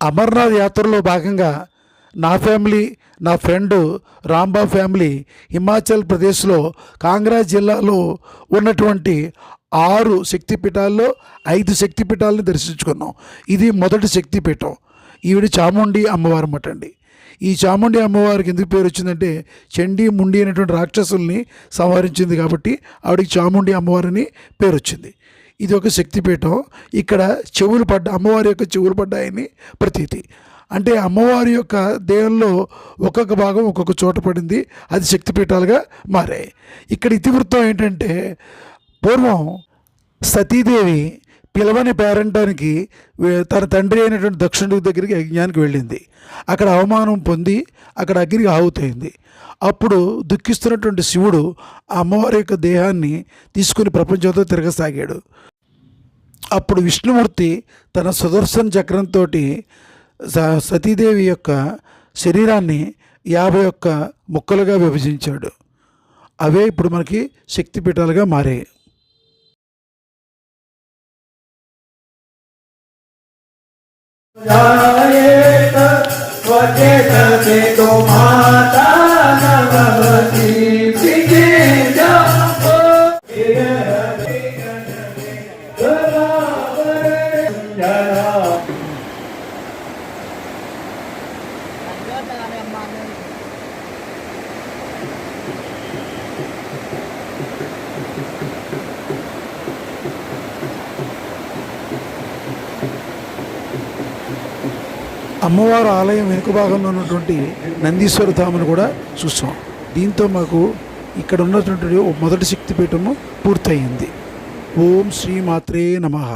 అమర్నాథ్ యాత్రలో భాగంగా నా ఫ్యామిలీ, నా ఫ్రెండ్ రాంబాబు ఫ్యామిలీ హిమాచల్ ప్రదేశ్లో కాంగ్రా జిల్లాలో ఉన్నటువంటి 6 శక్తిపీఠాల్లో 5 శక్తిపీఠాలను దర్శించుకున్నాం. ఇది మొదటి శక్తిపీఠం. ఈవిడ చాముండి అమ్మవారు అన్నమాట అండి. ఈ చాముండి అమ్మవారికి ఎందుకు పేరు వచ్చిందంటే చండీ ముండి అనేటువంటి రాక్షసుల్ని సంహరించింది కాబట్టి ఆవిడకి చాముండి అమ్మవారిని పేరు వచ్చింది. ఇది ఒక శక్తిపీఠం. ఇక్కడ అమ్మవారి యొక్క చెవులు పడ్డాయని ప్రతీతి. అంటే అమ్మవారి యొక్క దేహంలో ఒక్కొక్క భాగం ఒక్కొక్క చోట పడింది, అది శక్తిపీఠాలుగా మారాయి. ఇక్కడ ఇతివృత్తం ఏంటంటే, పూర్వం సతీదేవి పిలవని పేరంటానికి తన తండ్రి అయినటువంటి దక్షిణుడి దగ్గరికి యజ్ఞానికి వెళ్ళింది. అక్కడ అవమానం పొంది అక్కడ అగ్నికి ఆహుతైంది. అప్పుడు దుఃఖిస్తున్నటువంటి శివుడు ఆ అమ్మవారి యొక్క దేహాన్ని తీసుకుని ప్రపంచంతో తిరగసాగాడు. అప్పుడు విష్ణుమూర్తి తన సుదర్శన చక్రంతో సతీదేవి యొక్క శరీరాన్ని 51 ముక్కలుగా విభజించాడు. అవే ఇప్పుడు మనకి శక్తిపీఠాలుగా మారాయి. అమ్మవారు ఆలయం వెనుక భాగంలో ఉన్నటువంటి నందీశ్వర ధామను కూడా చూసాం. దీంతో మాకు ఇక్కడ ఉన్నటువంటి మొదటి శక్తిపీఠము పూర్తయింది. ఓం శ్రీ మాత్రే నమః.